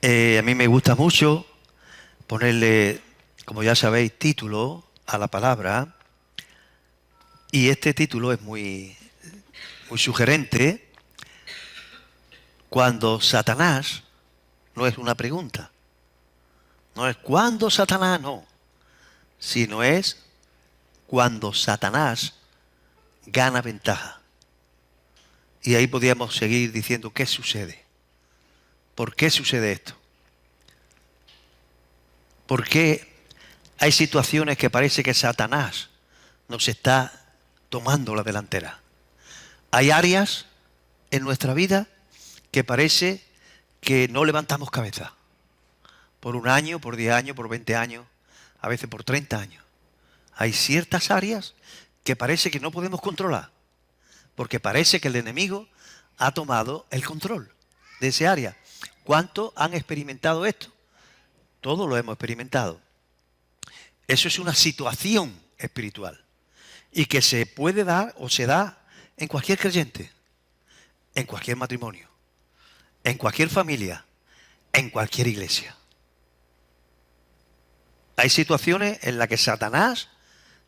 A mí me gusta mucho ponerle, como ya sabéis, título a la palabra. Y este título es muy sugerente cuando Satanás no es una pregunta. No es cuándo Satanás, no. Sino es cuando Satanás gana ventaja. Y ahí podríamos seguir diciendo qué sucede. ¿Por qué sucede esto? ¿Por qué hay situaciones que parece que Satanás nos está tomando la delantera? Hay áreas en nuestra vida que parece que no levantamos cabeza. Por un año, por 10 años, por 20 años, a veces por 30 años. Hay ciertas áreas que parece que no podemos controlar, porque parece que el enemigo ha tomado el control de esa área. ¿Cuántos han experimentado esto? Todos lo hemos experimentado. Eso es una situación espiritual y que se puede dar o se da en cualquier creyente, en cualquier matrimonio, en cualquier familia, en cualquier iglesia. Hay situaciones en las que Satanás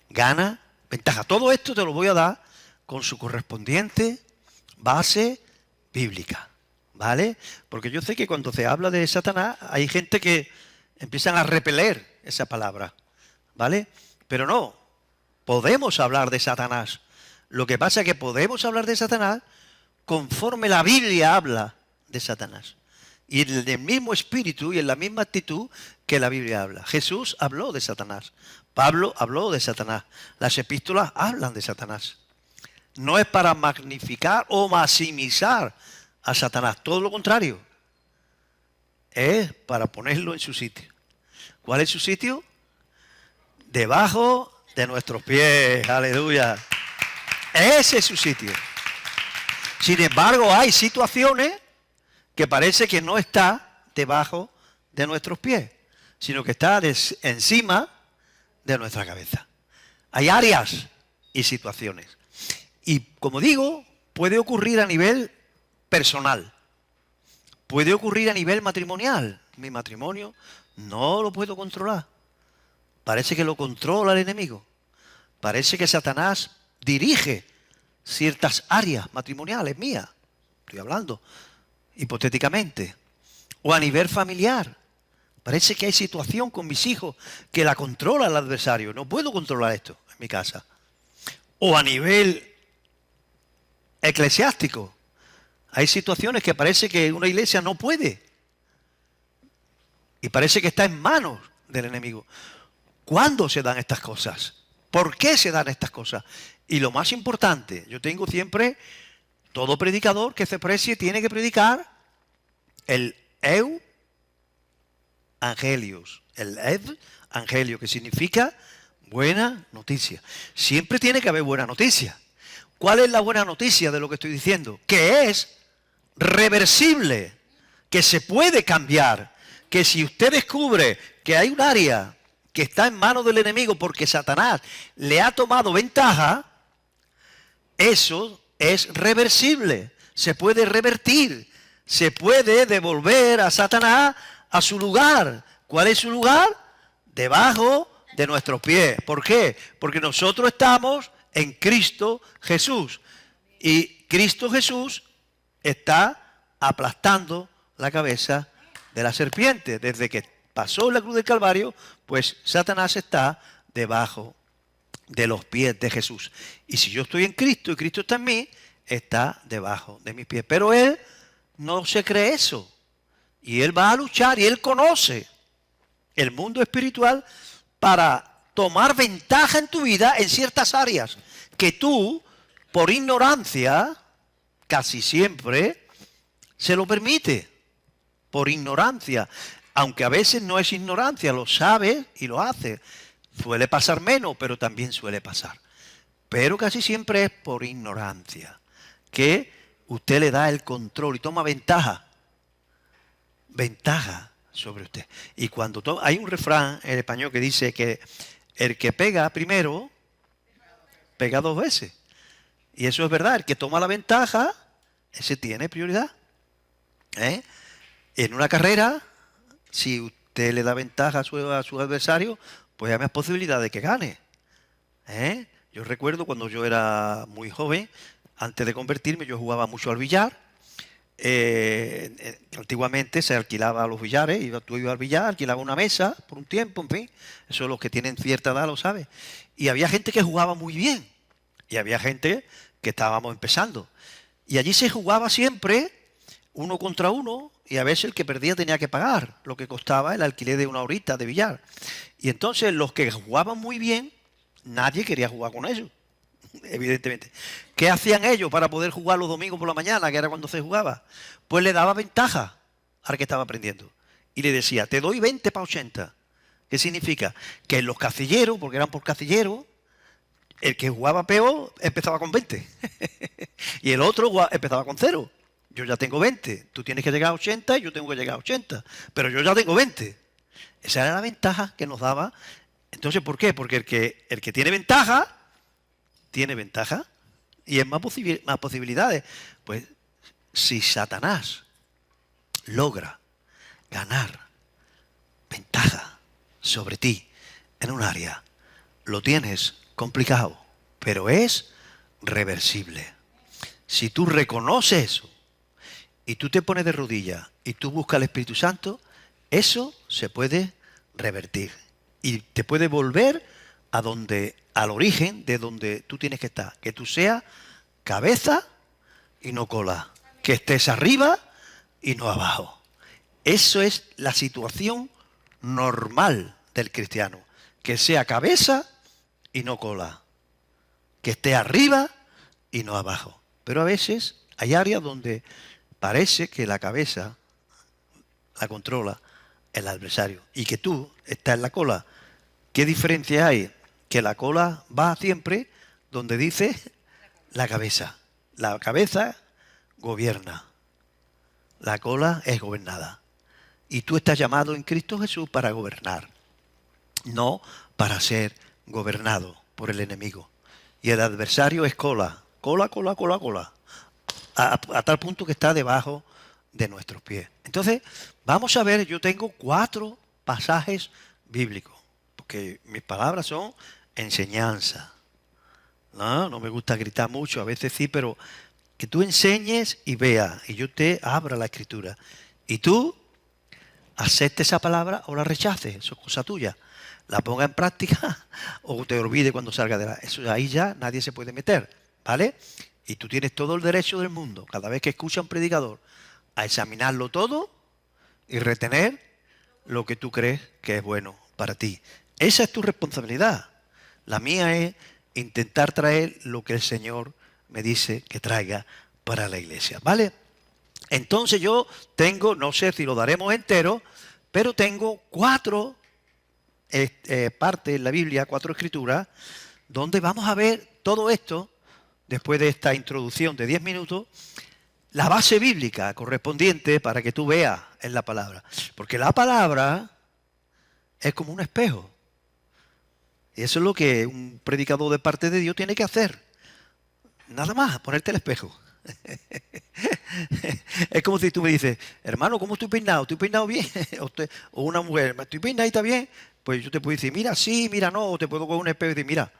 gana ventaja. Todo esto te lo voy a dar con su correspondiente base bíblica, ¿vale? Porque yo sé que cuando se habla de Satanás hay gente que empiezan a repeler esa palabra, ¿vale? Pero no, podemos hablar de Satanás. Lo que pasa es que podemos hablar de Satanás conforme la Biblia habla de Satanás. Y en el mismo espíritu y en la misma actitud que la Biblia habla. Jesús habló de Satanás. Pablo habló de Satanás. Las epístolas hablan de Satanás. No es para magnificar o maximizar a Satanás. Todo lo contrario. Es para ponerlo en su sitio. ¿Cuál es su sitio? Debajo de nuestros pies. Aleluya. Ese es su sitio. Sin embargo, hay situaciones que parece que no está debajo de nuestros pies, sino que está encima de nuestra cabeza. Hay áreas y situaciones. Y como digo, puede ocurrir a nivel personal. Puede ocurrir a nivel matrimonial. Mi matrimonio no lo puedo controlar. Parece que lo controla el enemigo. Parece que Satanás dirige ciertas áreas matrimoniales mías. Estoy hablando hipotéticamente. O a nivel familiar. Parece que hay situación con mis hijos que la controla el adversario. No puedo controlar esto en mi casa. O a nivel eclesiástico. Hay situaciones que parece que una iglesia no puede. Y parece que está en manos del enemigo. ¿Cuándo se dan estas cosas? ¿Por qué se dan estas cosas? Y lo más importante, yo tengo siempre, todo predicador que se precie tiene que predicar el Evangelios. El Evangelio, que significa buena noticia. Siempre tiene que haber buena noticia. ¿Cuál es la buena noticia de lo que estoy diciendo? Que es reversible, que se puede cambiar, que si usted descubre que hay un área que está en manos del enemigo porque Satanás le ha tomado ventaja, eso es reversible, se puede revertir, se puede devolver a Satanás a su lugar. ¿Cuál es su lugar? Debajo de nuestros pies. ¿Por qué? Porque nosotros estamos en Cristo Jesús. Y Cristo Jesús está aplastando la cabeza de la serpiente. Desde que pasó la cruz del Calvario, pues Satanás está debajo de los pies de Jesús. Y si yo estoy en Cristo y Cristo está en mí, está debajo de mis pies. Pero Él no se cree eso. Y Él va a luchar y Él conoce el mundo espiritual para tomar ventaja en tu vida en ciertas áreas que tú, por ignorancia, casi siempre, se lo permite. Por ignorancia. Aunque a veces no es ignorancia, lo sabe y lo hace. Suele pasar menos, pero también suele pasar. Pero casi siempre es por ignorancia que usted le da el control y toma ventaja sobre usted. Y cuando hay un refrán en español que dice que el que pega primero, pega dos veces. Y eso es verdad, el que toma la ventaja, ese tiene prioridad. En una carrera Si usted le da ventaja a su adversario, pues hay más posibilidad de que gane. ¿Eh? Yo recuerdo cuando yo era muy joven, antes de convertirme, yo jugaba mucho al billar. Antiguamente se alquilaba a los billares, tú ibas al billar, alquilaba una mesa por un tiempo, en fin. Eso los que tienen cierta edad lo saben. Y había gente que jugaba muy bien. Y había gente que estábamos empezando. Y allí se jugaba siempre uno contra uno, y a veces el que perdía tenía que pagar lo que costaba el alquiler de una horita de billar. Y entonces los que jugaban muy bien, nadie quería jugar con ellos, evidentemente. ¿Qué hacían ellos para poder jugar los domingos por la mañana, que era cuando se jugaba? Pues le daba ventaja al que estaba aprendiendo. Y le decía, te doy 20 para 80. ¿Qué significa? Que en los casilleros, porque eran por casilleros, el que jugaba peor empezaba con 20. Y el otro empezaba con 0. Yo ya tengo 20. Tú tienes que llegar a 80 y yo tengo que llegar a 80. Pero yo ya tengo 20. Esa era la ventaja que nos daba. Entonces, ¿por qué? Porque el que tiene ventaja y es más posibilidades. Pues si Satanás logra ganar ventaja sobre ti en un área, lo tienes complicado, pero es reversible. Si tú reconoces eso y tú te pones de rodillas y tú buscas al Espíritu Santo, eso se puede revertir y te puede volver al origen de donde tú tienes que estar, que tú seas cabeza y no cola, que estés arriba y no abajo. Eso es la situación normal del cristiano, que sea cabeza y no cola, que esté arriba y no abajo. Pero a veces hay áreas donde parece que la cabeza la controla el adversario y que tú estás en la cola. ¿Qué diferencia hay? Que la cola va siempre donde dice la cabeza. La cabeza gobierna. La cola es gobernada. Y tú estás llamado en Cristo Jesús para gobernar, no para ser gobernado por el enemigo. Y el adversario es cola, cola, cola, cola, cola, a tal punto que está debajo de nuestros pies. Entonces, vamos a ver, yo tengo 4 pasajes bíblicos, porque mis palabras son enseñanza. No me gusta gritar mucho, a veces sí, pero que tú enseñes y veas, y yo te abra la escritura. Y tú aceptes esa palabra o la rechaces, eso es cosa tuya. La ponga en práctica o te olvide cuando salga de eso, ahí ya nadie se puede meter, ¿vale? Y tú tienes todo el derecho del mundo, cada vez que escucha a un predicador, a examinarlo todo y retener lo que tú crees que es bueno para ti. Esa es tu responsabilidad. La mía es intentar traer lo que el Señor me dice que traiga para la iglesia, ¿vale? Entonces yo tengo, no sé si lo daremos entero, pero tengo 4 partes en la Biblia, 4 escrituras, donde vamos a ver todo esto, después de esta introducción de 10 minutos, la base bíblica correspondiente para que tú veas en la palabra. Porque la palabra es como un espejo. Y eso es lo que un predicador de parte de Dios tiene que hacer. Nada más, ponerte el espejo. Es como si tú me dices, hermano, ¿cómo estoy peinado? ¿Estoy peinado bien? O una mujer, ¿estoy peinadita bien? Pues yo te puedo decir, mira, sí, mira, no. O te puedo coger un espejo y decir, mira,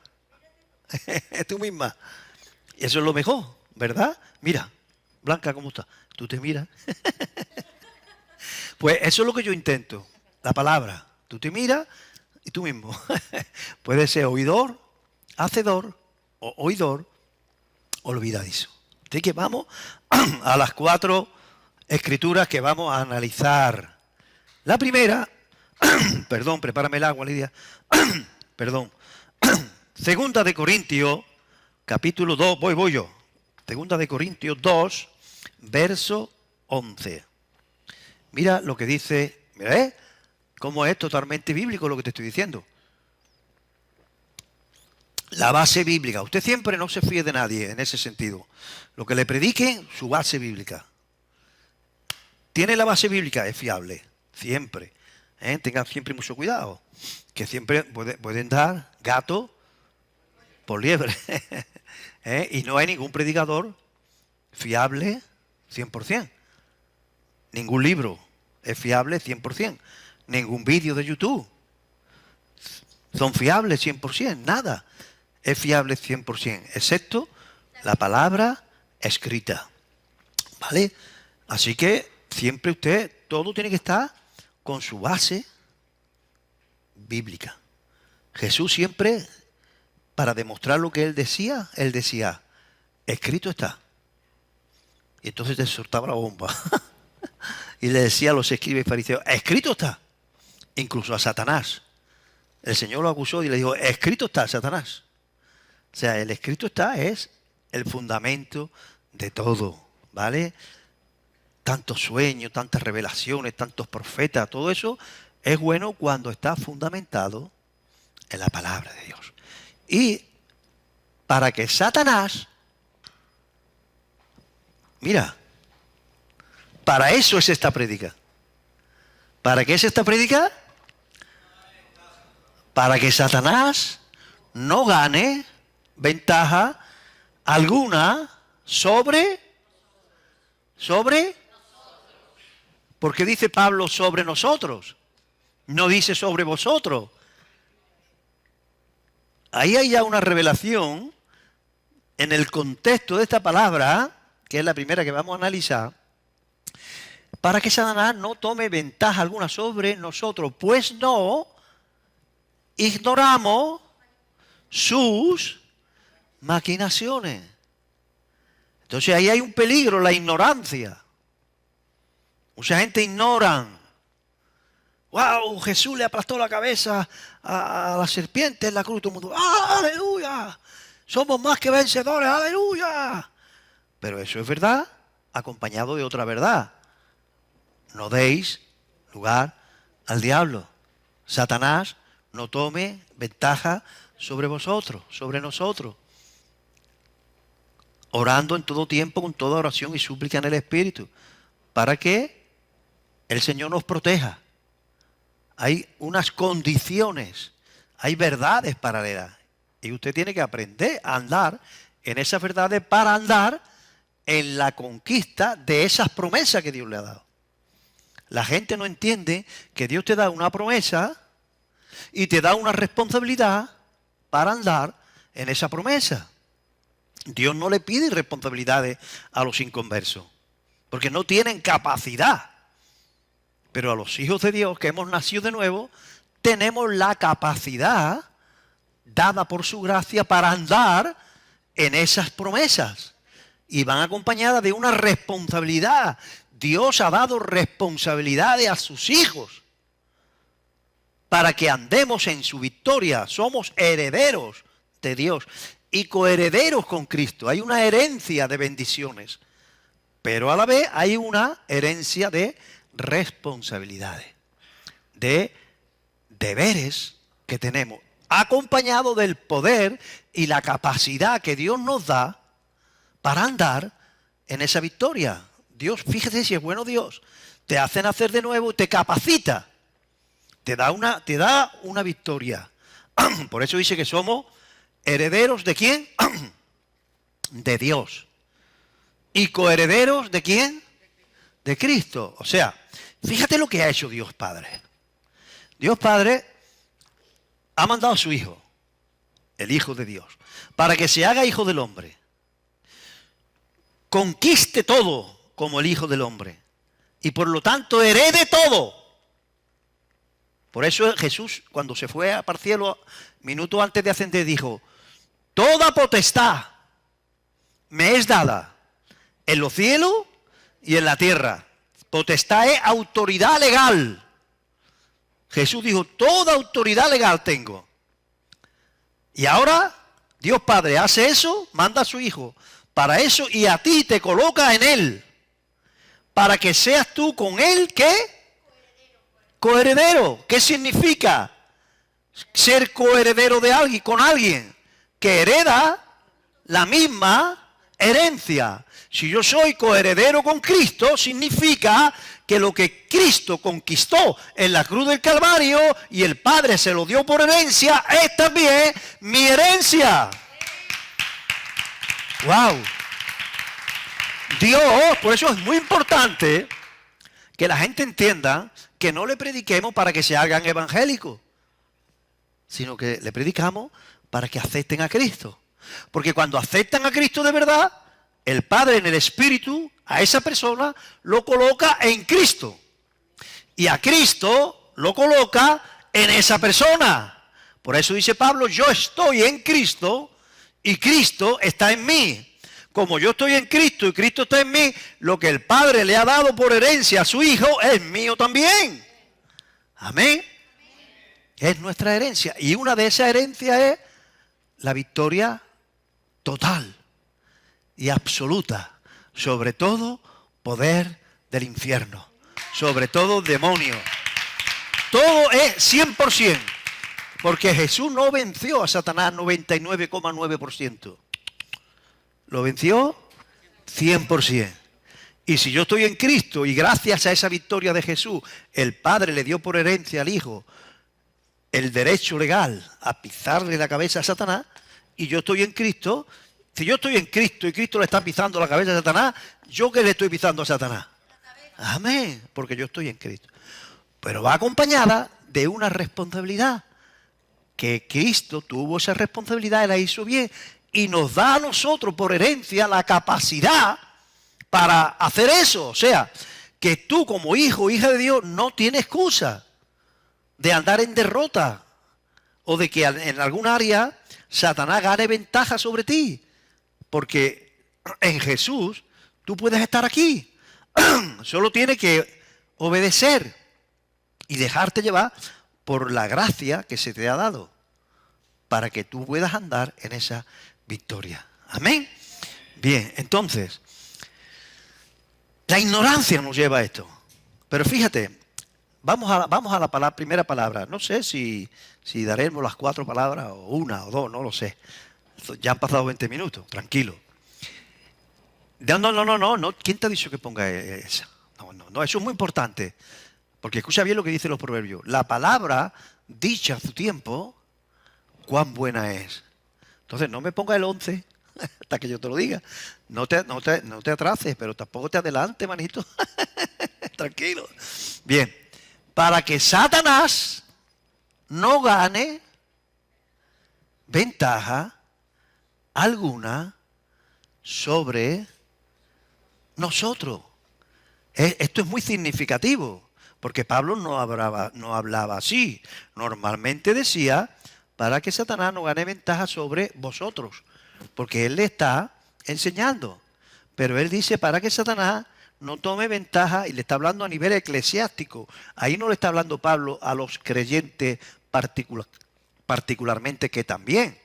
tú misma. Eso es lo mejor, ¿verdad? Mira, Blanca, ¿cómo está? Tú te miras. Pues eso es lo que yo intento, la palabra. Tú te miras y tú mismo. Puede ser oidor, hacedor, o oidor, olvidadizo. Así que vamos a las 4 escrituras que vamos a analizar. La primera, perdón, prepárame el agua, Lidia. Perdón. Segunda de Corintios, capítulo 2, voy yo. Segunda de Corintios 2, verso 11. Mira lo que dice, mira, cómo es totalmente bíblico lo que te estoy diciendo. La base bíblica. Usted siempre no se fíe de nadie en ese sentido. Lo que le prediquen, su base bíblica. ¿Tiene la base bíblica? Es fiable. Siempre. Tengan siempre mucho cuidado. Que siempre pueden dar gato por liebre. Y no hay ningún predicador fiable 100%. Ningún libro es fiable 100%. Ningún vídeo de YouTube son fiables 100%, nada es fiable 100%, excepto la palabra escrita, ¿vale? Así que siempre usted, todo tiene que estar con su base bíblica. Jesús siempre, para demostrar lo que él decía, escrito está. Y entonces te soltaba la bomba. Y le decía a los escribas y fariseos, escrito está. Incluso a Satanás. El Señor lo acusó y le dijo, escrito está, Satanás. O sea, el escrito está es el fundamento de todo, ¿vale? Tantos sueños, tantas revelaciones, tantos profetas, todo eso es bueno cuando está fundamentado en la palabra de Dios. Y para que Satanás, mira, para eso es esta prédica. ¿Para qué es esta prédica? Para que Satanás no gane ventaja alguna sobre, porque dice Pablo sobre nosotros, no dice sobre vosotros. Ahí hay ya una revelación en el contexto de esta palabra, que es la primera que vamos a analizar, para que Satanás no tome ventaja alguna sobre nosotros, pues no ignoramos sus maquinaciones. Entonces ahí hay un peligro, la ignorancia. Mucha gente ignora. ¡Wow! Jesús le aplastó la cabeza a la serpiente en la cruz. Todo el mundo, ¡ah, aleluya! Somos más que vencedores, aleluya. Pero eso es verdad, acompañado de otra verdad. No deis lugar al diablo. Satanás no tome ventaja sobre vosotros, sobre nosotros. Orando en todo tiempo, con toda oración y súplica en el Espíritu, para que el Señor nos proteja. Hay unas condiciones, hay verdades paralelas. Y usted tiene que aprender a andar en esas verdades para andar en la conquista de esas promesas que Dios le ha dado. La gente no entiende que Dios te da una promesa y te da una responsabilidad para andar en esa promesa. Dios no le pide responsabilidades a los inconversos, porque no tienen capacidad. Pero a los hijos de Dios que hemos nacido de nuevo, tenemos la capacidad dada por su gracia para andar en esas promesas. Y van acompañadas de una responsabilidad. Dios ha dado responsabilidades a sus hijos para que andemos en su victoria. Somos herederos de Dios y coherederos con Cristo. Hay una herencia de bendiciones, pero a la vez hay una herencia de responsabilidades, de deberes que tenemos, acompañado del poder y la capacidad que Dios nos da para andar en esa victoria. Dios, fíjate si es bueno Dios, te hace nacer de nuevo, te capacita, te da una victoria. Por eso dice que somos herederos ¿de quién? De Dios. ¿Y coherederos de quién? De Cristo. O sea, fíjate lo que ha hecho Dios Padre. Dios Padre ha mandado a su Hijo, el Hijo de Dios, para que se haga Hijo del Hombre. Conquiste todo como el Hijo del Hombre. Y por lo tanto herede todo. Por eso Jesús, cuando se fue para el cielo, minutos antes de ascender, dijo, toda potestad me es dada en los cielos y en la tierra. Potestad es autoridad legal. Jesús dijo, toda autoridad legal tengo. Y ahora Dios Padre hace eso, manda a su Hijo para eso y a ti te coloca en Él. Para que seas tú con Él, ¿qué? Coheredero. ¿Qué significa ser coheredero de alguien, con alguien que hereda la misma herencia? Si yo soy coheredero con Cristo, significa que lo que Cristo conquistó en la cruz del Calvario y el Padre se lo dio por herencia, es también mi herencia. ¡Wow! Dios, por eso es muy importante que la gente entienda que no le prediquemos para que se hagan evangélicos, sino que le predicamos para que acepten a Cristo. Porque cuando aceptan a Cristo de verdad, el Padre en el Espíritu, a esa persona, lo coloca en Cristo. Y a Cristo lo coloca en esa persona. Por eso dice Pablo, yo estoy en Cristo y Cristo está en mí. Como yo estoy en Cristo y Cristo está en mí, lo que el Padre le ha dado por herencia a su Hijo es mío también. Amén. Es nuestra herencia. Y una de esas herencias es la victoria total y absoluta sobre todo poder del infierno, sobre todo demonio. Todo es 100%, porque Jesús no venció a Satanás 99,9%. Lo venció 100%. Y si yo estoy en Cristo y gracias a esa victoria de Jesús, el Padre le dio por herencia al Hijo el derecho legal a pisarle la cabeza a Satanás, y yo estoy en Cristo, si yo estoy en Cristo y Cristo le está pisando la cabeza a Satanás, ¿yo qué le estoy pisando a Satanás? Amén, porque yo estoy en Cristo. Pero va acompañada de una responsabilidad, que Cristo tuvo esa responsabilidad y la hizo bien, y nos da a nosotros por herencia la capacidad para hacer eso. O sea, que tú como hijo o hija de Dios no tienes excusa de andar en derrota o de que en algún área Satanás gane ventaja sobre ti. Porque en Jesús tú puedes estar aquí. Solo tienes que obedecer y dejarte llevar por la gracia que se te ha dado para que tú puedas andar en esa victoria. Amén. Bien, entonces, la ignorancia nos lleva a esto. Pero fíjate, vamos a la primera palabra. No sé si daremos las 4 palabras o 1 o 2, no lo sé. Ya han pasado 20 minutos, tranquilo. No. ¿Quién te ha dicho que ponga esa? No, eso es muy importante. Porque escucha bien lo que dicen los proverbios. La palabra dicha a su tiempo, cuán buena es. Entonces no me ponga el 11 hasta que yo te lo diga. No te atrases, pero tampoco te adelantes, manito. Tranquilo. Bien. Para que Satanás no gane ventaja alguna sobre nosotros. Esto es muy significativo, porque Pablo no hablaba así. Normalmente decía, para que Satanás no gane ventaja sobre vosotros, porque él le está enseñando. Pero él dice, para que Satanás no tome ventaja, y le está hablando a nivel eclesiástico. Ahí no le está hablando Pablo a los creyentes particularmente, que también.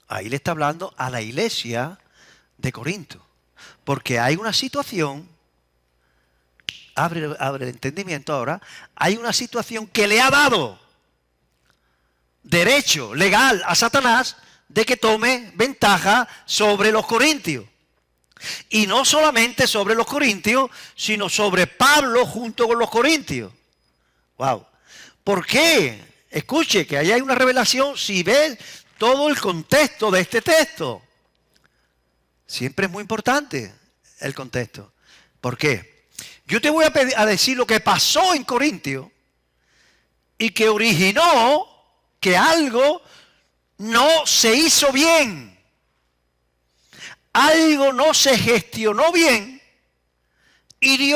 Ahí le está hablando a la iglesia de Corinto. Porque hay una situación, abre el entendimiento ahora, hay una situación que le ha dado derecho legal a Satanás de que tome ventaja sobre los corintios. Y no solamente sobre los corintios, sino sobre Pablo junto con los corintios. Wow. ¿Por qué? Escuche, que ahí hay una revelación si ves todo el contexto de este texto. Siempre es muy importante el contexto. ¿Por qué? Yo te voy a decir lo que pasó en Corintio y que originó que algo no se hizo bien. Algo no se gestionó bien y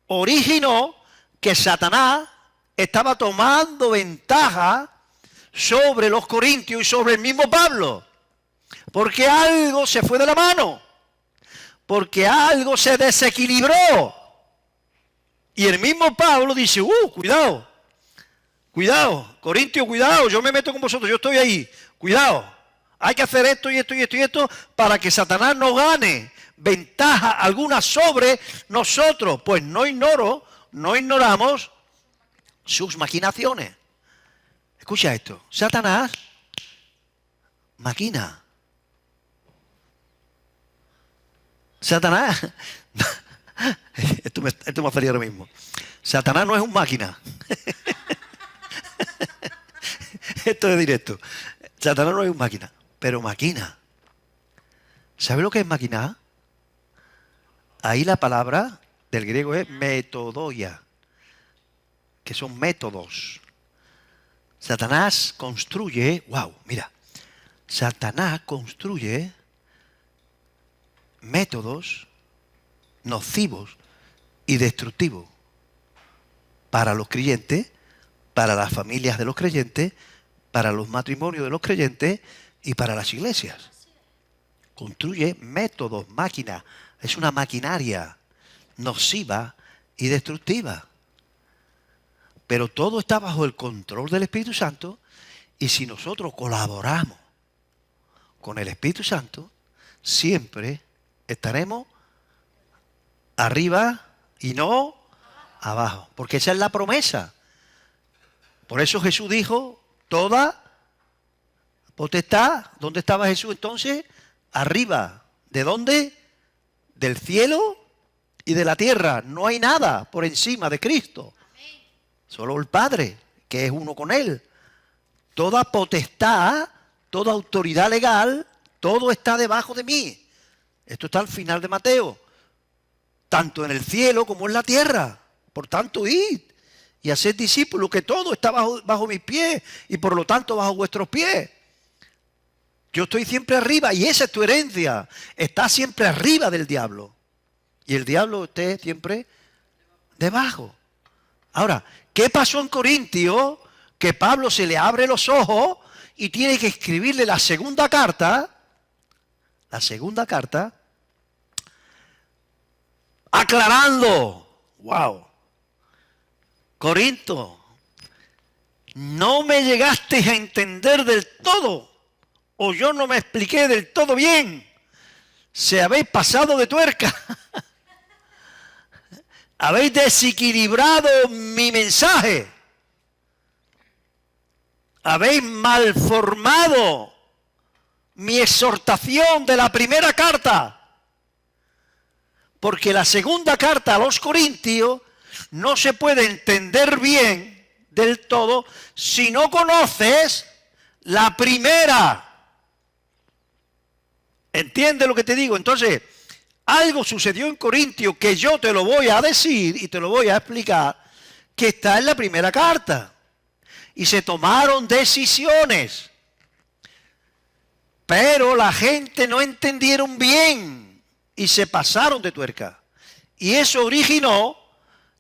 originó que Satanás estaba tomando ventaja sobre los corintios y sobre el mismo Pablo. Porque algo se fue de la mano. Porque algo se desequilibró. Y el mismo Pablo dice, cuidado, Corintios, cuidado, yo me meto con vosotros, yo estoy ahí, cuidado. Hay que hacer esto y esto y esto y esto para que Satanás no gane ventaja alguna sobre nosotros. Pues no ignoramos sus maquinaciones. Escucha esto, Satanás maquina. Satanás, esto me ha salido ahora mismo. Satanás no es un máquina. Esto es directo. Satanás no es un máquina, pero maquina. ¿Sabe lo que es maquinar? Ahí la palabra del griego es metodoia, que son métodos. Satanás construye, wow, mira, Satanás construye métodos nocivos y destructivos para los creyentes, para las familias de los creyentes, para los matrimonios de los creyentes y para las iglesias. Construye métodos, máquinas, es una maquinaria nociva y destructiva. Pero todo está bajo el control del Espíritu Santo, y si nosotros colaboramos con el Espíritu Santo, siempre estaremos arriba y no abajo, porque esa es la promesa. Por eso Jesús dijo, toda potestad, ¿dónde estaba Jesús entonces? Arriba. ¿De dónde? Del cielo y de la tierra. No hay nada por encima de Cristo. Solo el Padre, que es uno con Él. Toda potestad, toda autoridad legal, todo está debajo de mí. Esto está al final de Mateo. Tanto en el cielo como en la tierra. Por tanto, id y haced discípulos, que todo está bajo mis pies y por lo tanto bajo vuestros pies. Yo estoy siempre arriba y esa es tu herencia. Está siempre arriba del diablo. Y el diablo esté siempre debajo. Ahora, ¿qué pasó en Corintios? Que Pablo se le abre los ojos y tiene que escribirle la segunda carta, aclarando, wow, Corinto, no me llegaste a entender del todo, o yo no me expliqué del todo bien, se habéis pasado de tuerca. Habéis desequilibrado mi mensaje. Habéis malformado mi exhortación de la primera carta. Porque la segunda carta a los Corintios no se puede entender bien del todo si no conoces la primera. ¿Entiendes lo que te digo? Entonces, algo sucedió en Corintios que yo te lo voy a decir y te lo voy a explicar, que está en la primera carta. Y se tomaron decisiones. Pero la gente no entendieron bien y se pasaron de tuerca. Y eso originó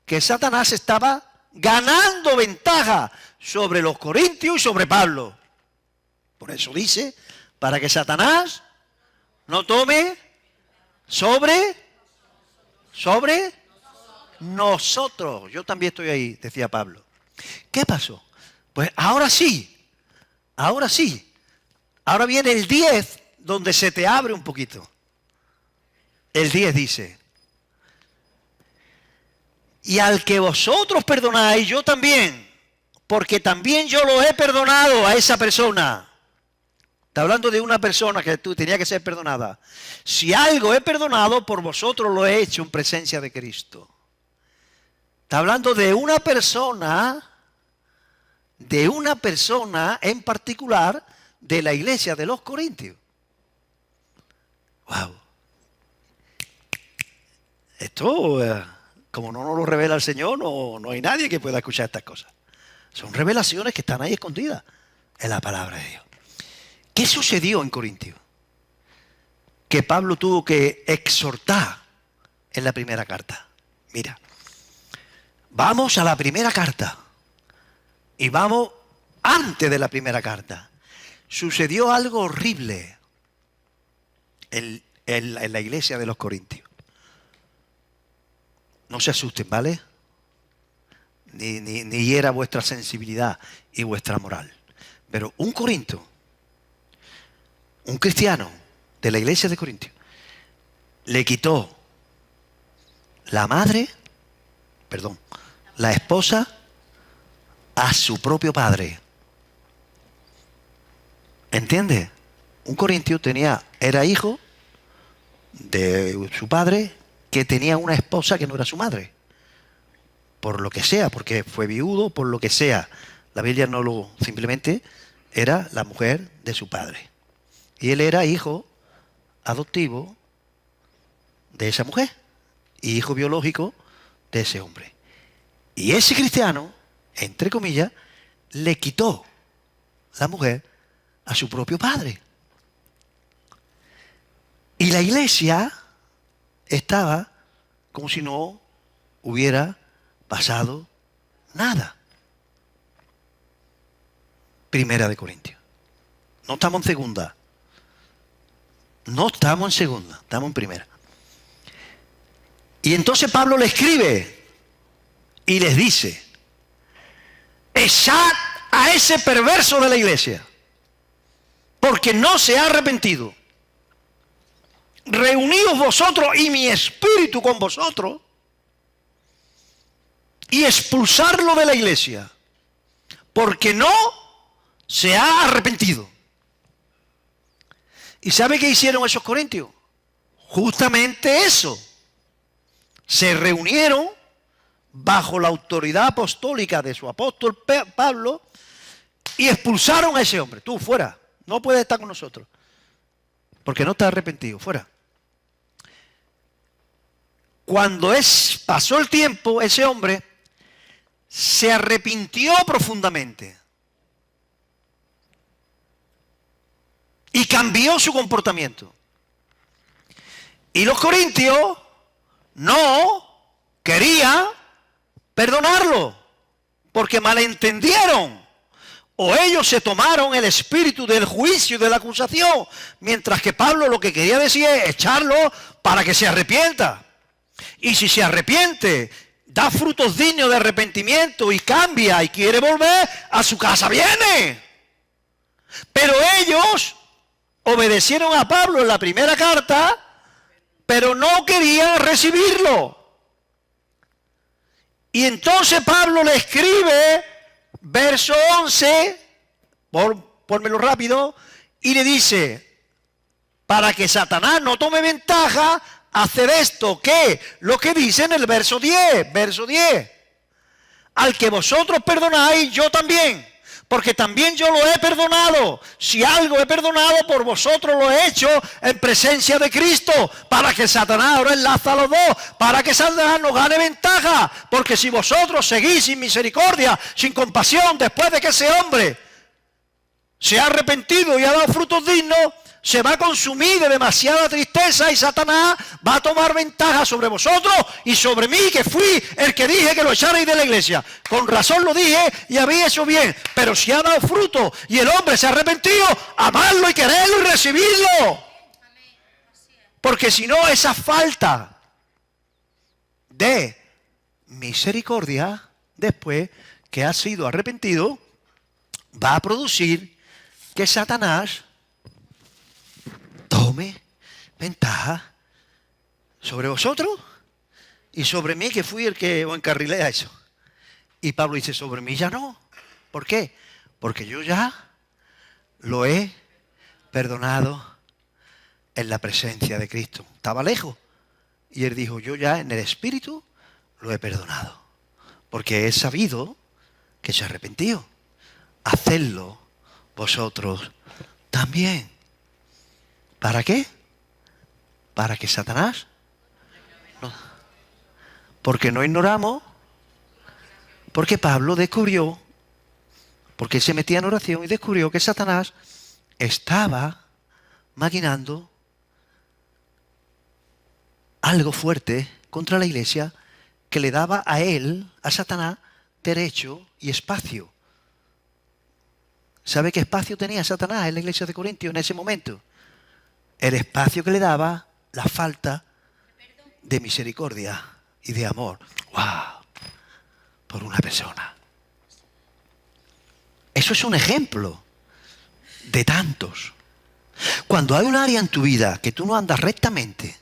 que Satanás estaba ganando ventaja sobre los corintios y sobre Pablo. Por eso dice, para que Satanás no tome sobre nosotros. Yo también estoy ahí, decía Pablo. ¿Qué pasó? Pues ahora sí. Ahora viene el 10, donde se te abre un poquito. El 10 dice, y al que vosotros perdonáis, yo también, porque también yo lo he perdonado a esa persona. Está hablando de una persona que tenía que ser perdonada. Si algo he perdonado, por vosotros lo he hecho en presencia de Cristo. Está hablando de una persona en particular de la iglesia de los Corintios. Wow. Esto, como no nos lo revela el Señor, no hay nadie que pueda escuchar estas cosas. Son revelaciones que están ahí escondidas en la palabra de Dios. ¿Qué sucedió en Corintios? Que Pablo tuvo que exhortar en la primera carta. Mira, vamos a la primera carta. Y vamos antes de la primera carta. Sucedió algo horrible en la iglesia de los Corintios. No se asusten, ¿vale? Ni hiera vuestra sensibilidad y vuestra moral. Pero un corinto, un cristiano de la iglesia de Corintios, le quitó la esposa a su propio padre. ¿Entiendes? Un corintio era hijo de su padre, que tenía una esposa que no era su madre. Por lo que sea, porque fue viudo, por lo que sea. La Biblia simplemente era la mujer de su padre. Y él era hijo adoptivo de esa mujer. Y hijo biológico de ese hombre. Y ese cristiano, entre comillas, le quitó la mujer a su propio padre. Y la iglesia estaba como si no hubiera pasado nada. Primera de Corintios. No estamos en segunda. No estamos en segunda, estamos en primera. Y entonces Pablo le escribe y les dice: echad a ese perverso de la iglesia, porque no se ha arrepentido. Reuníos vosotros y mi espíritu con vosotros, y expulsarlo de la iglesia, porque no se ha arrepentido. ¿Y sabe qué hicieron esos corintios? Justamente eso. Se reunieron bajo la autoridad apostólica de su apóstol Pablo y expulsaron a ese hombre. Tú, fuera, no puedes estar con nosotros, porque no estás arrepentido, fuera. Cuando pasó el tiempo, ese hombre se arrepintió profundamente y cambió su comportamiento. Y los corintios no querían perdonarlo, porque malentendieron. O ellos se tomaron el espíritu del juicio y de la acusación, mientras que Pablo lo que quería decir es echarlo para que se arrepienta. Y si se arrepiente, da frutos dignos de arrepentimiento y cambia y quiere volver, a su casa viene. Pero ellos obedecieron a Pablo en la primera carta, pero no querían recibirlo. Y entonces Pablo le escribe, verso 11, pónmelo rápido, y le dice: para que Satanás no tome ventaja, haced esto, ¿qué? Lo que dice en el verso 10, al que vosotros perdonáis, yo también, porque también yo lo he perdonado. Si algo he perdonado, por vosotros lo he hecho en presencia de Cristo, para que Satanás ahora enlaza a los dos, para que Satanás no gane ventaja, porque si vosotros seguís sin misericordia, sin compasión, después de que ese hombre se ha arrepentido y ha dado frutos dignos, se va a consumir de demasiada tristeza y Satanás va a tomar ventaja sobre vosotros y sobre mí, que fui el que dije que lo echarais de la iglesia. Con razón lo dije y había hecho bien, pero si ha dado fruto y el hombre se ha arrepentido, amarlo y quererlo y recibirlo. Porque si no, esa falta de misericordia, después que ha sido arrepentido, va a producir que Satanás tome ventaja sobre vosotros y sobre mí, que fui el que os encarrilé a eso. Y Pablo dice: sobre mí ya no. ¿Por qué? Porque yo ya lo he perdonado en la presencia de Cristo. Estaba lejos. Y él dijo: yo ya en el Espíritu lo he perdonado, porque he sabido que se arrepintió. Hacedlo vosotros también. ¿Para qué? Para que Satanás no. Porque no ignoramos, porque Pablo descubrió, porque se metía en oración y descubrió que Satanás estaba maquinando algo fuerte contra la iglesia que le daba a él, a Satanás, derecho y espacio. ¿Sabe qué espacio tenía Satanás en la iglesia de Corintios en ese momento? El espacio que le daba la falta de misericordia y de amor. ¡Wow! Por una persona. Eso es un ejemplo de tantos. Cuando hay un área en tu vida que tú no andas rectamente,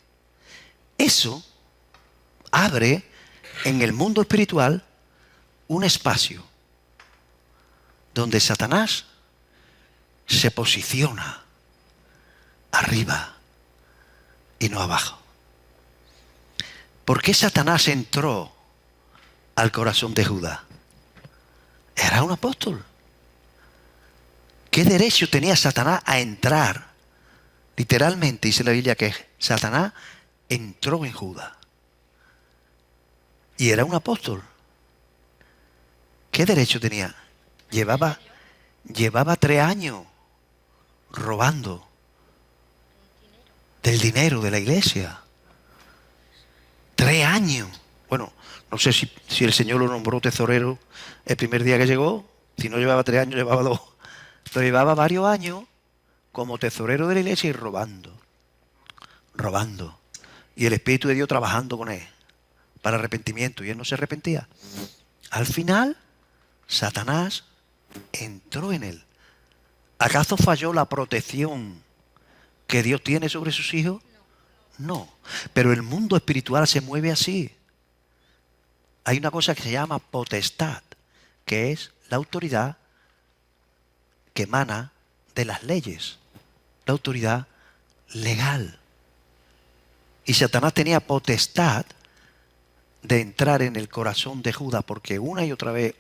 eso abre en el mundo espiritual un espacio donde Satanás se posiciona arriba y no abajo. ¿Por qué Satanás entró al corazón de Judas? Era un apóstol. ¿Qué derecho tenía Satanás a entrar? Literalmente dice la Biblia que Satanás entró en Judas. Y era un apóstol. ¿Qué derecho tenía? Llevaba 3 años robando del dinero de la iglesia. 3 años. Bueno, no sé si el Señor lo nombró tesorero el primer día que llegó. Si no llevaba 3 años, llevaba 2. Pero llevaba varios años como tesorero de la iglesia y robando. Y el Espíritu de Dios trabajando con él para arrepentimiento. Y él no se arrepentía. Al final, Satanás entró en él. ¿Acaso falló la protección que Dios tiene sobre sus hijos? No. Pero el mundo espiritual se mueve así. Hay una cosa que se llama potestad, que es la autoridad que emana de las leyes, la autoridad legal. Y Satanás tenía potestad de entrar en el corazón de Judas porque una y otra vez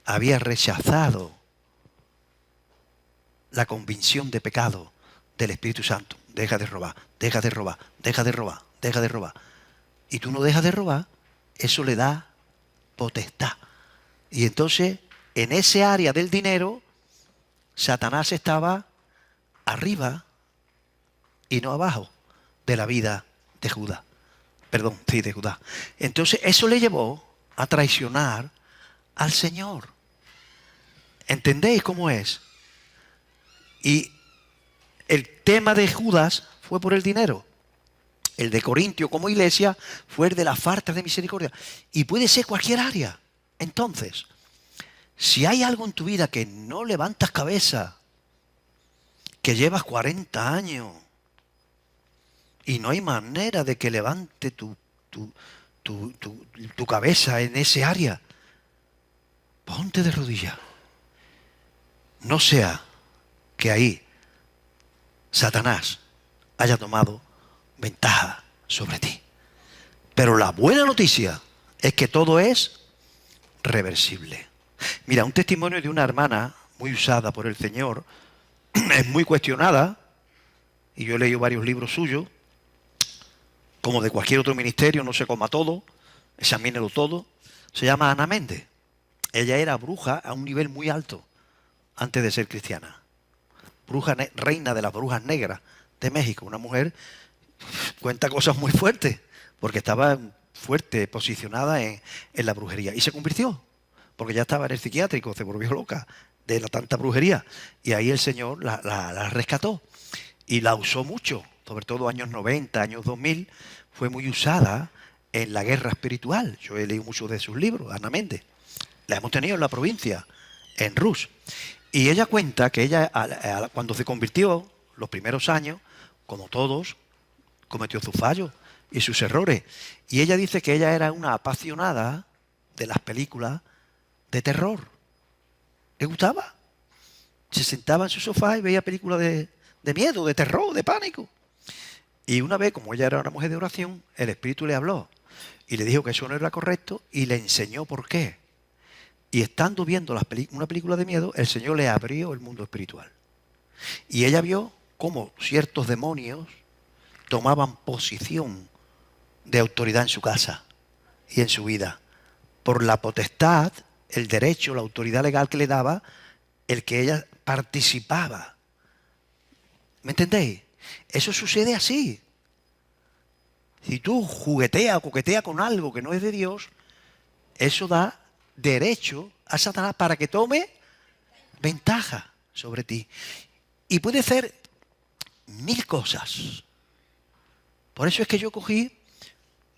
había rechazado la convicción de pecado del Espíritu Santo. Deja de robar, deja de robar, deja de robar, deja de robar. Y tú no dejas de robar, eso le da potestad. Y entonces, en ese área del dinero, Satanás estaba arriba y no abajo de la vida de Judas. Perdón, sí, de Judá. Entonces, eso le llevó a traicionar al Señor. ¿Entendéis cómo es? Y el tema de Judas fue por el dinero. El de Corintio como iglesia fue el de la falta de misericordia. Y puede ser cualquier área. Entonces, si hay algo en tu vida que no levantas cabeza, que llevas 40 años y no hay manera de que levante tu cabeza en ese área, ponte de rodillas. No sea que ahí Satanás haya tomado ventaja sobre ti. Pero la buena noticia es que todo es reversible. Mira, un testimonio de una hermana muy usada por el Señor, es muy cuestionada, y yo he leído varios libros suyos, como de cualquier otro ministerio, no se coma todo, examínelo todo. Se llama Ana Méndez. Ella era bruja a un nivel muy alto antes de ser cristiana. Bruja, reina de las brujas negras de México. Una mujer cuenta cosas muy fuertes, porque estaba fuerte, posicionada en la brujería. Y se convirtió, porque ya estaba en el psiquiátrico, se volvió loca de la tanta brujería. Y ahí el Señor la rescató y la usó mucho, sobre todo años 90, años 2000, fue muy usada en la guerra espiritual. Yo he leído muchos de sus libros, Ana Méndez. La hemos tenido en la provincia, en Rus. Y ella cuenta que ella, cuando se convirtió, los primeros años, como todos, cometió sus fallos y sus errores. Y ella dice que ella era una apasionada de las películas de terror. Le gustaba. Se sentaba en su sofá y veía películas de miedo, de terror, de pánico. Y una vez, como ella era una mujer de oración, el Espíritu le habló y le dijo que eso no era correcto y le enseñó por qué. Y estando viendo una película de miedo, el Señor le abrió el mundo espiritual. Y ella vio cómo ciertos demonios tomaban posición de autoridad en su casa y en su vida. Por la potestad, el derecho, la autoridad legal que le daba, el que ella participaba. ¿Me entendéis? Eso sucede así. Si tú jugueteas o coqueteas con algo que no es de Dios, eso da derecho a Satanás para que tome ventaja sobre ti. Y puede ser 1000 cosas. Por eso es que yo cogí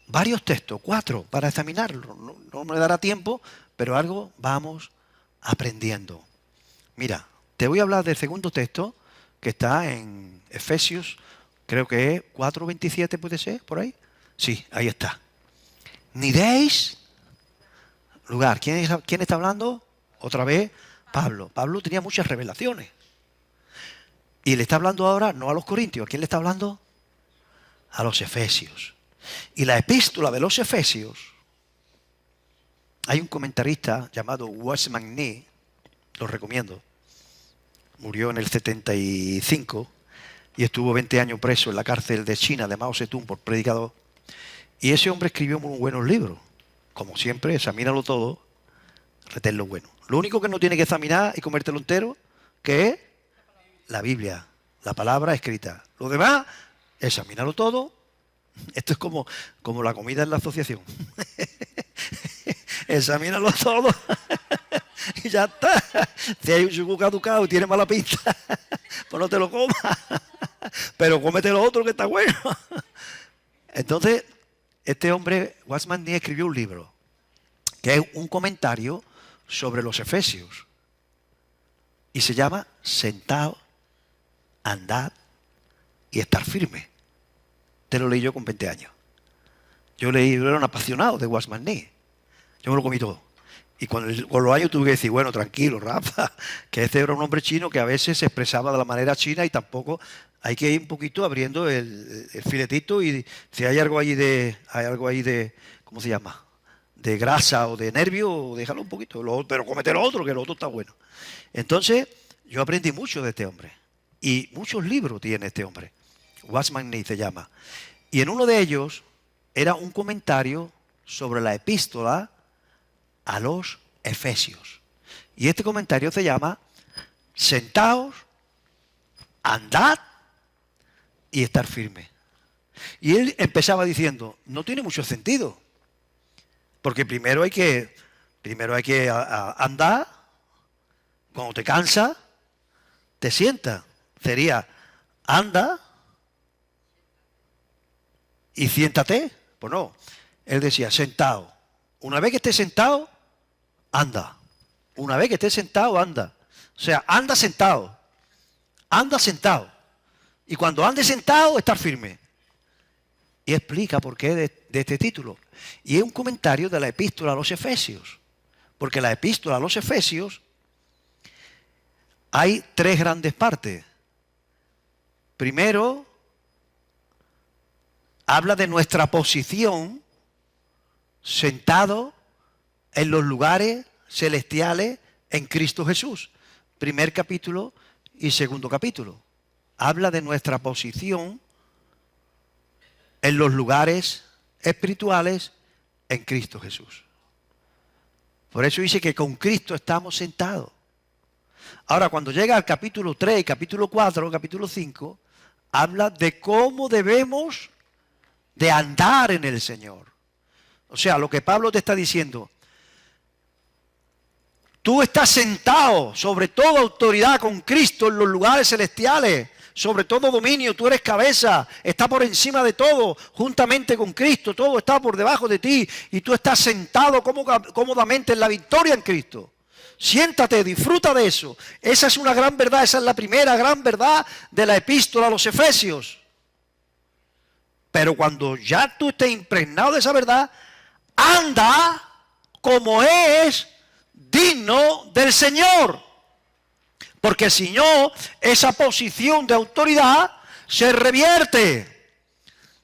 varios textos, 4, para examinarlo. No me dará tiempo, pero algo vamos aprendiendo. Mira, te voy a hablar del segundo texto que está en Efesios, creo que es 4:27, ¿puede ser? ¿Por ahí? Sí, ahí está. Ni deis lugar. ¿Quién está hablando? Otra vez, Pablo. Pablo tenía muchas revelaciones. Y le está hablando ahora no a los corintios. ¿A quién le está hablando? A los efesios. Y la epístola de los efesios, hay un comentarista llamado Watchman Nee, lo recomiendo. Murió en el 75 y estuvo 20 años preso en la cárcel de China de Mao Zedong por predicador. Y ese hombre escribió muy buenos libros. Como siempre, examínalo todo, retén lo bueno. Lo único que no tiene que examinar y comértelo entero, que es la Biblia, la palabra escrita. Lo demás, examínalo todo. Esto es como la comida en la asociación. Examínalo todo y ya está. Si hay un yugo caducado y tiene mala pinta, pues no te lo comas. Pero cómete lo otro que está bueno. Entonces, este hombre, Watchman Nee, escribió un libro que es un comentario sobre los Efesios. Y se llama Sentado, Andad y Estar Firme. Te lo leí yo con 20 años. Yo era un apasionado de Watchman Nee. Yo me lo comí todo. Y con los años tuve que decir, bueno, tranquilo, Rafa, que este era un hombre chino que a veces se expresaba de la manera china y tampoco hay que ir un poquito abriendo el filetito y si hay algo ahí de, ¿cómo se llama? De grasa o de nervio, déjalo un poquito, pero cómete lo otro, que lo otro está bueno. Entonces, yo aprendí mucho de este hombre. Y muchos libros tiene este hombre. Watchman Nee se llama. Y en uno de ellos era un comentario sobre la epístola a los Efesios. Y este comentario se llama Sentaos, andad y estar firme. Y él empezaba diciendo, no tiene mucho sentido, porque primero hay que andar, cuando te cansas, te sientas. Sería, anda y siéntate. Pues no, él decía, sentado. Una vez que estés sentado, anda. Una vez que estés sentado, anda. O sea, anda sentado. Anda sentado. Y cuando andes sentado, estar firme. Y explica por qué de este título. Y es un comentario de la epístola a los Efesios. Porque la epístola a los Efesios hay 3 grandes partes. Primero, habla de nuestra posición sentado en los lugares celestiales en Cristo Jesús. Primer capítulo y segundo capítulo. Habla de nuestra posición en los lugares espirituales en Cristo Jesús. Por eso dice que con Cristo estamos sentados. Ahora, cuando llega al capítulo 3, capítulo 4, capítulo 5, habla de cómo debemos de andar en el Señor. O sea, lo que Pablo te está diciendo, tú estás sentado sobre toda autoridad con Cristo en los lugares celestiales, sobre todo dominio, tú eres cabeza, está por encima de todo, juntamente con Cristo, todo está por debajo de ti y tú estás sentado cómodamente en la victoria en Cristo. Siéntate, disfruta de eso. Esa es una gran verdad, esa es la primera gran verdad de la epístola a los Efesios. Pero cuando ya tú estés impregnado de esa verdad, anda como es digno del Señor. Porque si no, esa posición de autoridad se revierte.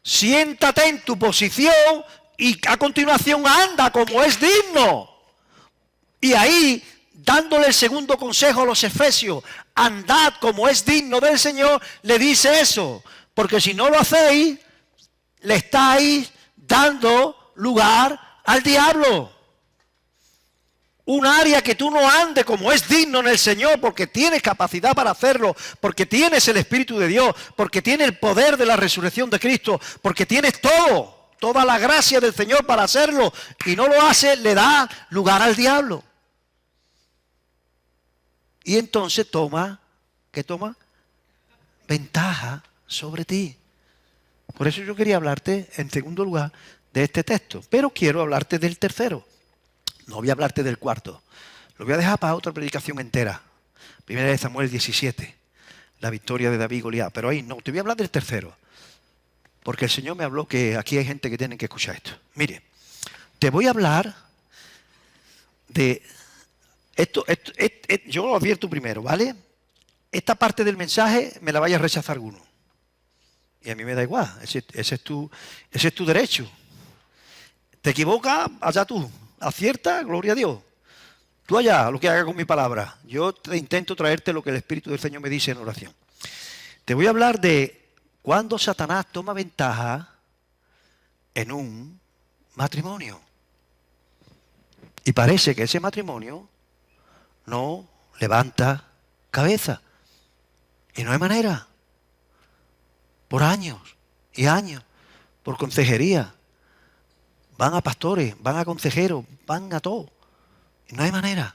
Siéntate en tu posición y a continuación anda como es digno. Y ahí, dándole el segundo consejo a los Efesios, andad como es digno del Señor, le dice eso. Porque si no lo hacéis, le estáis dando lugar al diablo. Un área que tú no andes como es digno en el Señor, porque tienes capacidad para hacerlo, porque tienes el Espíritu de Dios, porque tienes el poder de la resurrección de Cristo, porque tienes todo, toda la gracia del Señor para hacerlo, y no lo haces, le da lugar al diablo. Y entonces ¿qué toma? Ventaja sobre ti. Por eso yo quería hablarte, en segundo lugar, de este texto. Pero quiero hablarte del tercero. No voy a hablarte del cuarto. Lo voy a dejar para otra predicación entera. Primera de Samuel 17. La victoria de David y Goliat. Pero ahí no, te voy a hablar del tercero. Porque el Señor me habló que aquí hay gente que tiene que escuchar esto. Mire, te voy a hablar de... yo lo advierto primero, ¿vale? Esta parte del mensaje me la vaya a rechazar alguno. Y a mí me da igual, ese es tu derecho. Te equivocas, allá tú. Acierta, gloria a Dios. Tú allá, lo que haga con mi palabra. Yo te intento traerte lo que el Espíritu del Señor me dice en oración. Te voy a hablar de cuando Satanás toma ventaja en un matrimonio. Y parece que ese matrimonio no levanta cabeza. Y no hay manera. Por años y años. Por consejería. Van a pastores, van a consejeros, van a todo. Y no hay manera.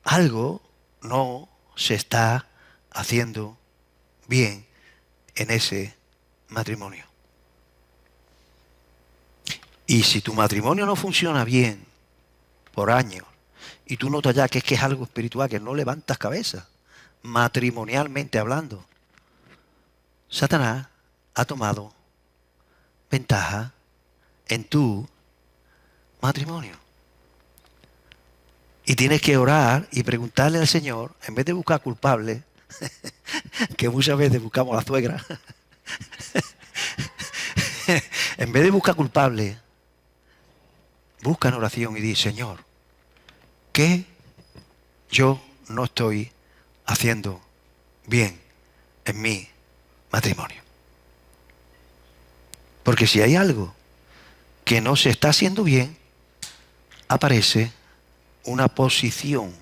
Algo no se está haciendo bien en ese matrimonio. Y si tu matrimonio no funciona bien por años y tú notas ya que es algo espiritual, que no levantas cabeza, matrimonialmente hablando, Satanás ha tomado ventaja en tu matrimonio. Y tienes que orar y preguntarle al Señor, en vez de buscar culpables, que muchas veces buscamos a la suegra, en vez de buscar culpables, busca en oración y di, Señor, ¿qué yo no estoy haciendo bien en mi matrimonio? Porque si hay algo que no se está haciendo bien, aparece una posición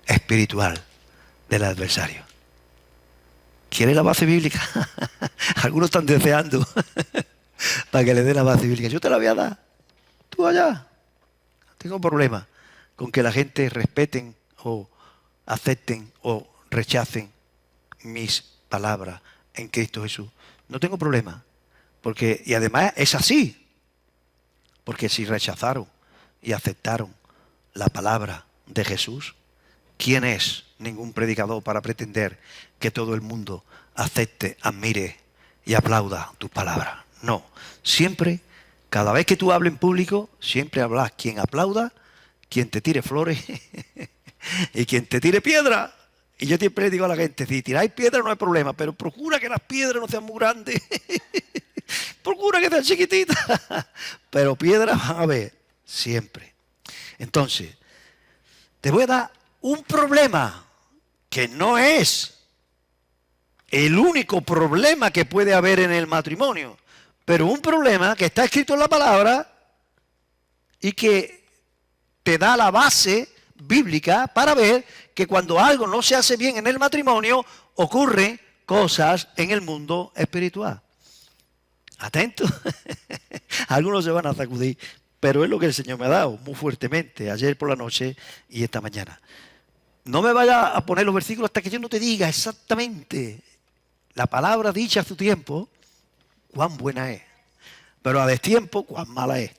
espiritual del adversario. ¿Quiere la base bíblica? Algunos están deseando para que le dé la base bíblica. Yo te la voy a dar. Tú allá. No tengo problema con que la gente respeten o acepten o rechacen mis palabras en Cristo Jesús. No tengo problema. Porque, y además es así. Porque si rechazaron y aceptaron la palabra de Jesús, ¿quién es ningún predicador para pretender que todo el mundo acepte, admire y aplauda tus palabras? No. Siempre, cada vez que tú hables en público, siempre hablas quien aplauda, quien te tire flores y quien te tire piedra. Y yo siempre le digo a la gente, si tiráis piedra no hay problema, pero procura que las piedras no sean muy grandes. Procura que sean chiquititas. Pero piedras van a haber siempre. Entonces, te voy a dar un problema que no es el único problema que puede haber en el matrimonio, pero un problema que está escrito en la palabra y que te da la base bíblica para ver que cuando algo no se hace bien en el matrimonio, ocurren cosas en el mundo espiritual. Atentos. Algunos se van a sacudir, pero es lo que el Señor me ha dado muy fuertemente ayer por la noche y esta mañana. No me vaya a poner los versículos hasta que yo no te diga exactamente la palabra dicha a su tiempo, cuán buena es. Pero a destiempo, cuán mala es.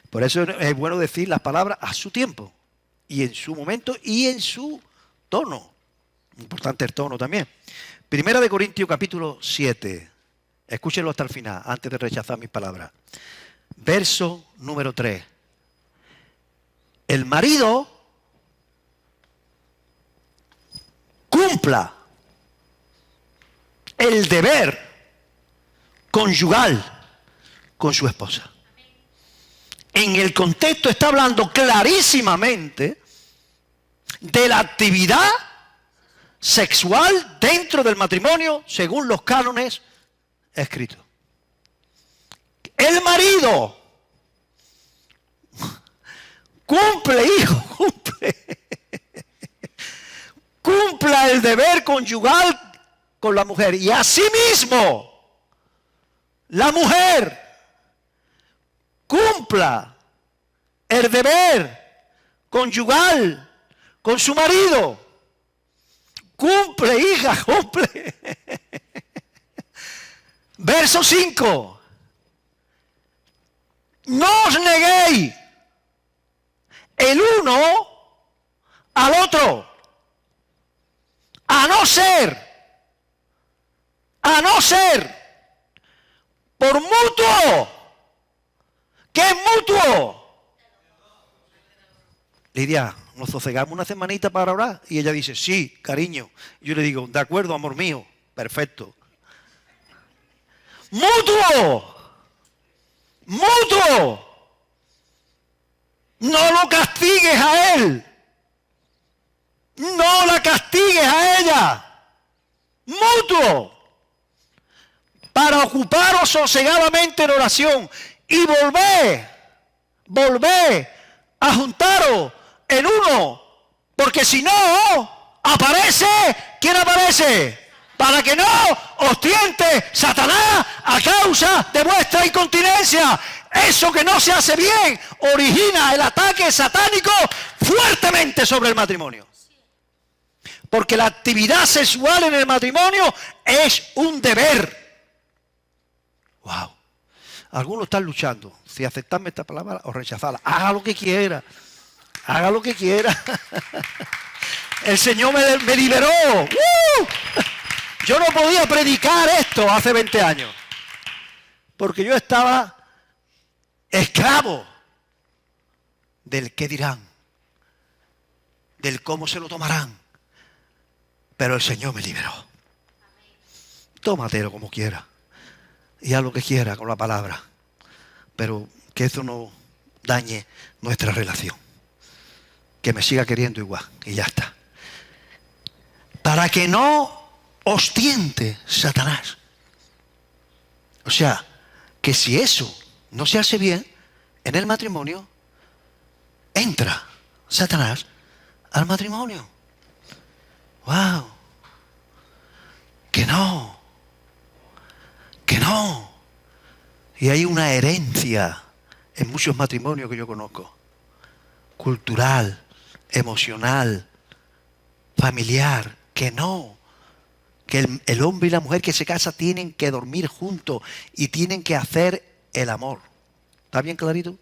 Por eso es bueno decir las palabras a su tiempo, y en su momento, y en su tono. Importante el tono también. Primera de Corintios capítulo 7. Escúchenlo hasta el final, antes de rechazar mis palabras. Verso número 3. El marido cumpla el deber conyugal con su esposa. En el contexto está hablando clarísimamente de la actividad sexual dentro del matrimonio según los cánones escritos. El marido cumple, hijo, cumpla el deber conyugal con la mujer. Y asimismo, la mujer cumpla el deber conyugal con su marido. Cumple, hija, cumple. Verso 5. No os neguéis el uno al otro, a no ser por mutuo. ¿Qué es mutuo? Lidia, nos sosegamos una semanita para orar. Y ella dice, sí, cariño. Yo le digo, de acuerdo, amor mío, perfecto. Mutuo. Mutuo. No lo castigues a él. No la castigues a ella. Mutuo. para ocuparos sosegadamente en oración y volver a juntaros en uno, porque si no, aparece, ¿quién aparece? Para que no os tiente Satanás a causa de vuestra incontinencia. Eso que no se hace bien origina el ataque satánico fuertemente sobre el matrimonio. Porque la actividad sexual en el matrimonio es un deber. Wow. Algunos están luchando si aceptarme esta palabra o rechazarla. Haga lo que quiera. Haga lo que quiera. El Señor me liberó. Yo no podía predicar esto hace 20 años. Porque yo estaba esclavo del qué dirán, del cómo se lo tomarán. Pero el Señor me liberó. Tómatelo como quiera y haz lo que quiera con la palabra, pero que eso no dañe nuestra relación, que me siga queriendo igual y ya está. Para que no os tiente Satanás. O sea, que si eso no se hace bien en el matrimonio, entra Satanás al matrimonio. ¡Wow! Que no. Y hay una herencia en muchos matrimonios que yo conozco. Cultural, emocional, familiar. Que no. Que el hombre y la mujer que se casan tienen que dormir juntos y tienen que hacer el amor. ¿Está bien clarito?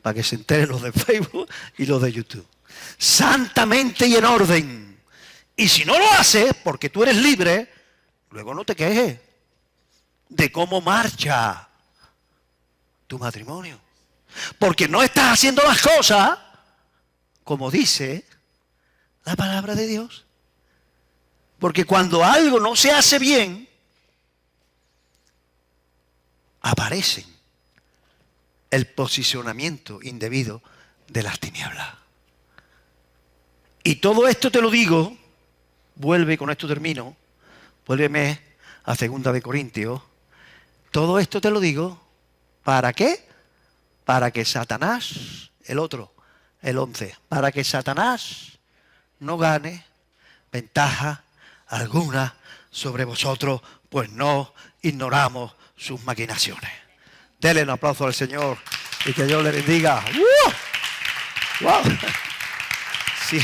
Para que se enteren los de Facebook y los de YouTube. Santamente y en orden. Y si no lo haces, porque tú eres libre, luego no te quejes de cómo marcha tu matrimonio. Porque no estás haciendo las cosas como dice la palabra de Dios. Porque cuando algo no se hace bien, aparece el posicionamiento indebido de las tinieblas. Y todo esto te lo digo, vuelve, con esto termino, vuélveme a 2 de Corintios. Todo esto te lo digo, ¿para qué? Para que Satanás, el 11, para que Satanás no gane ventaja alguna sobre vosotros, pues no ignoramos sus maquinaciones. Denle un aplauso al Señor y que Dios le bendiga. ¡Wow! Sí.